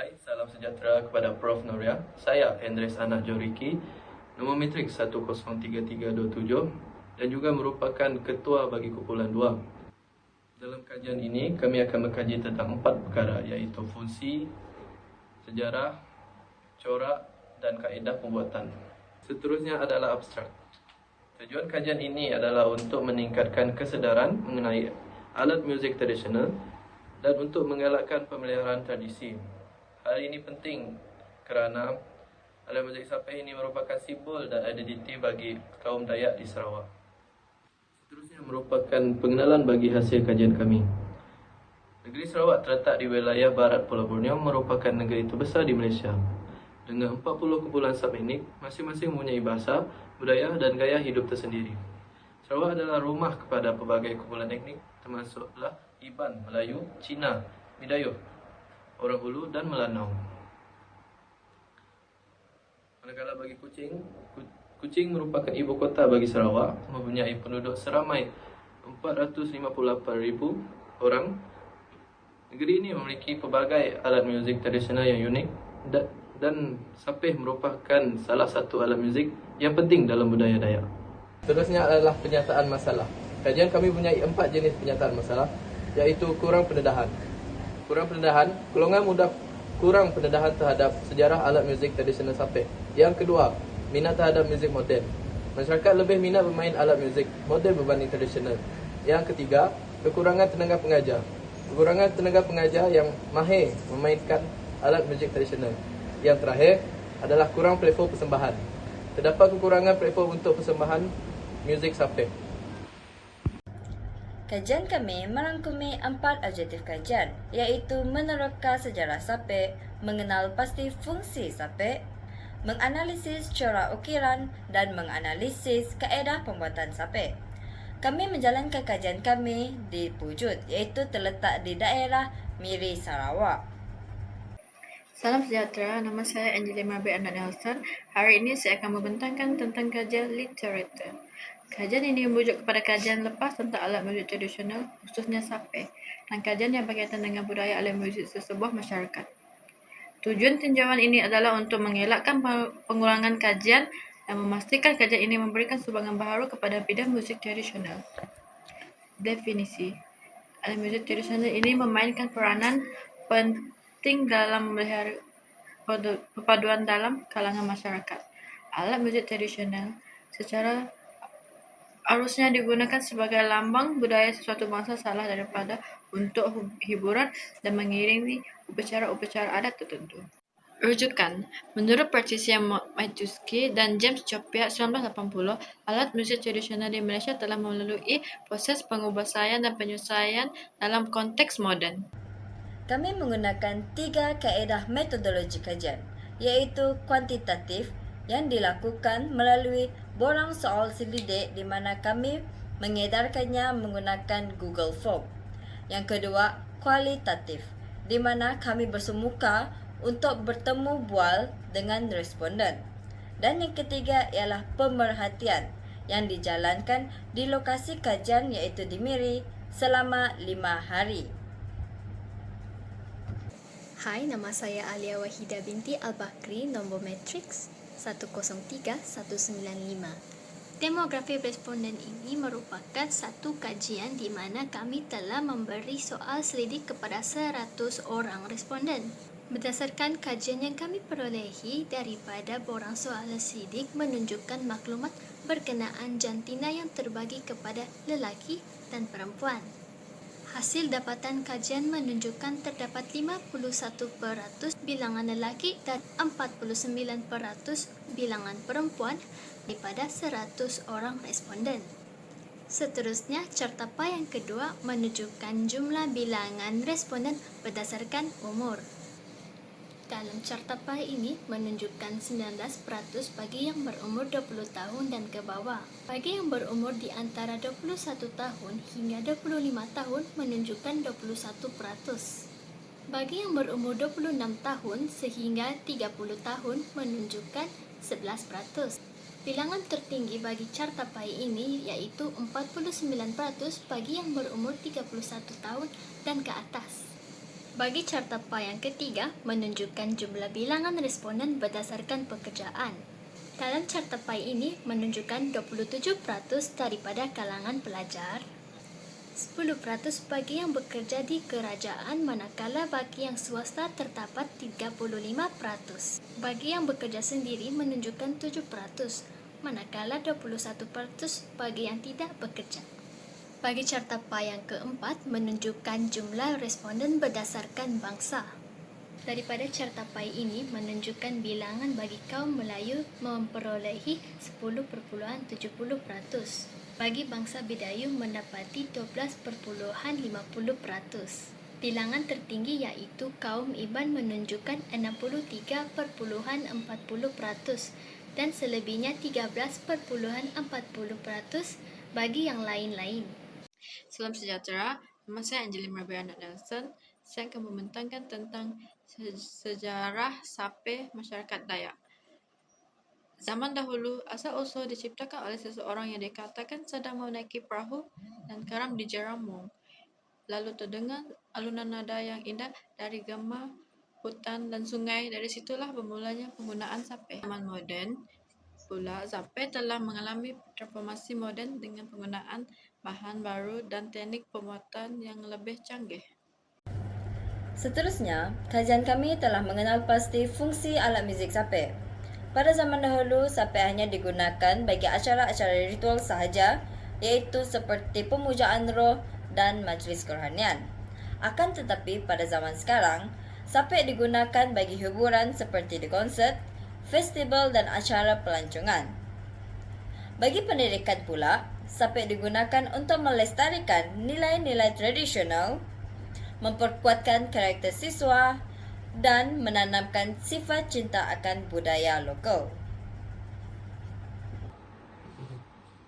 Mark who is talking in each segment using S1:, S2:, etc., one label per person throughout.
S1: Hai, salam sejahtera kepada Prof. Noria. Saya Andres Anak Joriki, nombor matrik 103327 dan juga merupakan ketua bagi kumpulan 2. Dalam kajian ini, kami akan mengkaji tentang 4 perkara, iaitu fungsi, sejarah, corak dan kaedah pembuatan. Seterusnya adalah abstrak. Tujuan kajian ini adalah untuk meningkatkan kesedaran mengenai alat muzik tradisional dan untuk menggalakkan pemeliharaan tradisi. Hal ini penting kerana alat muzik sapeh ini merupakan simbol dan identiti bagi kaum Dayak di Sarawak. Seterusnya merupakan pengenalan bagi hasil kajian kami. Negeri Sarawak terletak di wilayah barat Pulau Borneo, merupakan negeri terbesar di Malaysia. Dengan 40 kumpulan subetnik, masing-masing mempunyai bahasa, budaya dan gaya hidup tersendiri. Sarawak adalah rumah kepada pelbagai kumpulan etnik, termasuklah Iban, Melayu, Cina, Bidayuh, Orang Ulu dan Melanau. Manakala bagi Kuching merupakan ibu kota bagi Sarawak, mempunyai penduduk seramai 458,000 orang. Negeri ini memiliki pelbagai alat muzik tradisional yang unik dan sapeh merupakan salah satu alat muzik yang penting dalam budaya Dayak. Seterusnya adalah penyataan masalah. Kajian kami mempunyai 4 jenis penyataan masalah, iaitu kurang pendedahan. Golongan mudah kurang pendedahan terhadap sejarah alat muzik tradisional sapeh. Yang kedua, minat terhadap muzik moden. Masyarakat lebih minat bermain alat muzik moden berbanding tradisional. Yang ketiga, kekurangan tenaga pengajar. Kekurangan tenaga pengajar yang mahir memainkan alat muzik tradisional. Yang terakhir adalah kurang platform persembahan. Terdapat kekurangan platform untuk persembahan muzik sapeh.
S2: Kajian kami merangkumi 4 objektif kajian, iaitu menerka sejarah sapeh, mengenal pasti fungsi sapeh, menganalisis corak ukiran dan menganalisis kaedah pembuatan sapeh. Kami menjalankan kajian kami di Pujut, iaitu terletak di daerah Miri, Sarawak.
S3: Salam sejahtera, nama saya Angelina Anak Nelson. Hari ini saya akan membentangkan tentang kajian literatur. Kajian ini merujuk kepada kajian lepas tentang alat muzik tradisional, khususnya sapeh, dan kajian yang berkaitan dengan budaya alat muzik sesebuah masyarakat. Tujuan tinjauan ini adalah untuk mengelakkan pengulangan kajian dan memastikan kajian ini memberikan sumbangan baharu kepada bidang muzik tradisional. Definisi: alat muzik tradisional ini memainkan peranan penting dalam memelihara perpaduan dalam kalangan masyarakat. Alat muzik tradisional secara harusnya digunakan sebagai lambang budaya sesuatu bangsa salah daripada untuk hiburan dan mengiringi upacara-upacara adat tertentu. Rujukan: menurut Patricia Maituski dan James Chopiat 1980, alat muzik tradisional di Malaysia telah melalui proses pengubahsaian dan penyelesaian dalam konteks moden.
S2: Kami menggunakan 3 kaedah metodologi kajian, iaitu kuantitatif yang dilakukan melalui borang soal selidik di mana kami mengedarkannya menggunakan Google Form. Yang kedua, kualitatif, di mana kami bersemuka untuk bertemu bual dengan responden. Dan yang ketiga ialah pemerhatian yang dijalankan di lokasi kajian iaitu di Miri selama 5 hari.
S4: Hai, nama saya Alia Wahida binti Al-Bakri, nombor matriks 103195. Demografi responden ini merupakan satu kajian di mana kami telah memberi soal selidik kepada 100 orang responden. Berdasarkan kajian yang kami perolehi daripada borang soal selidik menunjukkan maklumat berkenaan jantina yang terbagi kepada lelaki dan perempuan. Hasil dapatan kajian menunjukkan terdapat 51% bilangan lelaki dan 49% bilangan perempuan daripada 100 orang responden. Seterusnya, cartapa yang kedua menunjukkan jumlah bilangan responden berdasarkan umur. Dalam cartapa ini menunjukkan 19% bagi yang berumur 20 tahun dan ke bawah. Bagi yang berumur di antara 21 tahun hingga 25 tahun menunjukkan 21%. Bagi yang berumur 26 tahun sehingga 30 tahun menunjukkan 11%. Bilangan tertinggi bagi cartapa ini iaitu 49% bagi yang berumur 31 tahun dan ke atas. Bagi carta pie yang ketiga, menunjukkan jumlah bilangan responden berdasarkan pekerjaan. Dalam carta pie ini menunjukkan 27% daripada kalangan pelajar, 10% bagi yang bekerja di kerajaan, manakala bagi yang swasta terdapat 35%. Bagi yang bekerja sendiri menunjukkan 7%, manakala 21% bagi yang tidak bekerja. Bagi carta pie yang keempat menunjukkan jumlah responden berdasarkan bangsa. Daripada carta pie ini menunjukkan bilangan bagi kaum Melayu memperolehi 10.70%. Bagi bangsa Bidayuh mendapati 12.50%. Bilangan tertinggi iaitu kaum Iban menunjukkan 63.40% dan selebihnya 13.40% bagi yang lain-lain.
S3: Salam sejahtera, nama saya Anjali Marbe Anak Nelson. Saya akan membentangkan tentang sejarah sape masyarakat Dayak. Zaman dahulu, asal-usul diciptakan oleh seseorang yang dikatakan sedang menaiki perahu dan karam di Jeramong. Lalu terdengar alunan nada yang indah dari gema, hutan dan sungai. Dari situlah bermulanya penggunaan sape. Zaman moden pula, sape telah mengalami transformasi moden dengan penggunaan bahan baru dan teknik pembuatan yang lebih canggih.
S2: Seterusnya, kajian kami telah mengenal pasti fungsi alat muzik sape. Pada zaman dahulu, sape hanya digunakan bagi acara-acara ritual sahaja, iaitu seperti pemujaan roh dan majlis kerohanian. Akan tetapi pada zaman sekarang, sape digunakan bagi hiburan seperti di konsert, festival dan acara pelancongan. Bagi pendidikan pula, sape digunakan untuk melestarikan nilai-nilai tradisional, memperkuatkan karakter siswa dan menanamkan sifat cinta akan budaya lokal.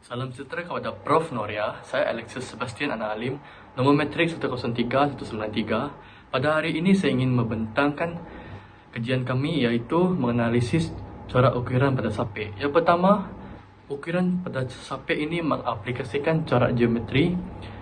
S1: Salam sejahtera kepada Prof. Noria. Saya Alexis Sebastian Anak Alim, nombor matrik 103193. Pada hari ini saya ingin membentangkan kajian kami iaitu menganalisis corak ukiran pada sape. Yang pertama, ukiran pada sape ini mengaplikasikan corak geometri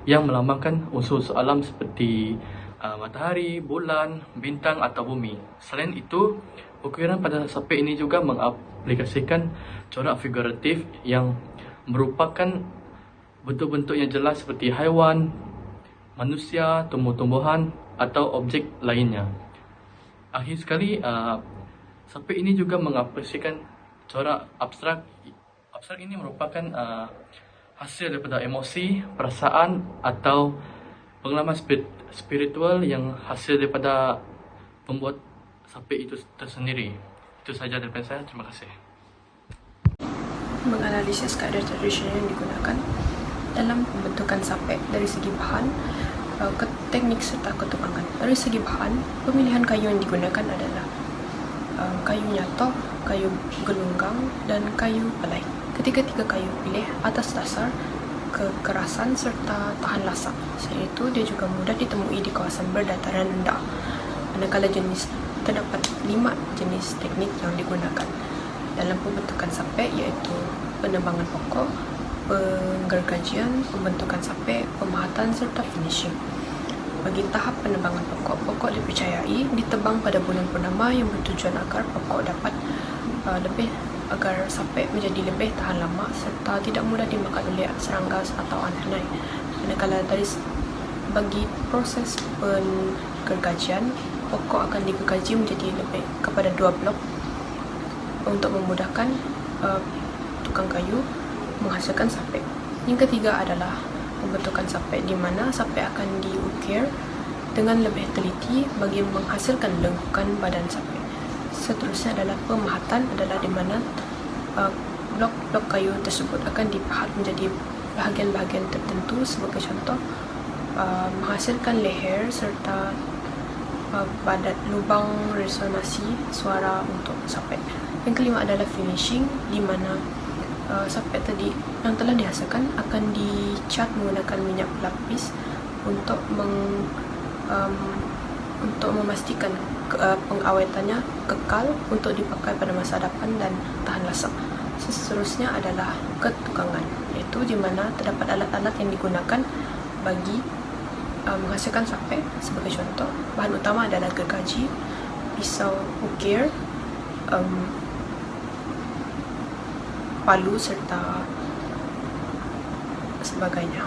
S1: yang melambangkan unsur alam seperti matahari, bulan, bintang atau bumi. Selain itu, ukiran pada sape ini juga mengaplikasikan corak figuratif yang merupakan bentuk-bentuk yang jelas seperti haiwan, manusia, tumbuh-tumbuhan atau objek lainnya. Akhir sekali, sape ini juga mengaplikasikan corak abstrak. Abstrak ini merupakan hasil daripada emosi, perasaan atau pengalaman spiritual yang hasil daripada pembuat sape itu tersendiri. Itu sahaja daripada saya. Terima kasih.
S5: Menganalisis keadaan tradisional yang digunakan dalam pembentukan sape dari segi bahan, teknik serta ketukangan. Dari segi bahan, pemilihan kayu yang digunakan adalah kayu nyatoh, kayu gelunggang dan kayu pelai. Ketiga-tiga kayu pilih atas dasar kekerasan serta tahan lasak. Selain itu, dia juga mudah ditemui di kawasan berdataran rendah. Manakala terdapat 5 jenis teknik yang digunakan dalam pembentukan sape, iaitu penebangan pokok, penggergajian, pembentukan sape, pemahatan serta finishing. Bagi tahap penebangan pokok dipercayai ditebang pada bulan purnama yang bertujuan agar pokok dapat agar sape menjadi lebih tahan lama serta tidak mudah dimakan oleh serangga atau anai. Manakala bagi proses penggergajian, pokok akan digergaji menjadi lebih kepada 2 blok untuk memudahkan tukang kayu menghasilkan sape. Yang ketiga adalah pembentukan sape, di mana sape akan diukir dengan lebih teliti bagi menghasilkan lengkukan badan sape. Seterusnya adalah pemahatan, adalah di mana blok-blok kayu tersebut akan dipahat menjadi bahagian-bahagian tertentu, sebagai contoh menghasilkan leher serta padat lubang resonansi suara untuk sape. Yang kelima adalah finishing, di mana sape tadi yang telah dihasilkan akan dicat menggunakan minyak pelapis untuk memastikan pengawetannya kekal untuk dipakai pada masa depan dan tahan lasak. Seterusnya adalah ketukangan, iaitu di mana terdapat alat-alat yang digunakan bagi menghasilkan sapek. Sebagai contoh, bahan utama adalah gergaji, pisau ukir, palu serta sebagainya.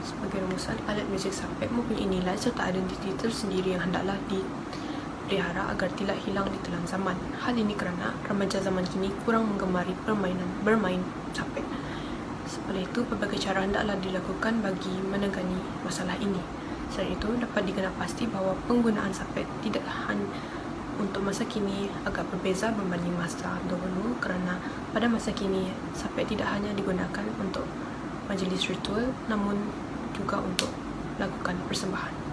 S5: Sebagai rumusan, alat muzik sapek mempunyai nilai serta identiti tersendiri yang hendaklah dipelihara agar tidak hilang di telan zaman. Hal ini kerana remaja zaman kini kurang menggemari bermain sapek. Oleh itu, pelbagai cara hendaklah dilakukan bagi menangani masalah ini. Selain itu, dapat dikenal pasti bahawa penggunaan sapek tidak hanya untuk masa kini agak berbeza berbanding masa dahulu, kerana pada masa kini sapek tidak hanya digunakan untuk majlis ritual namun juga untuk lakukan persembahan.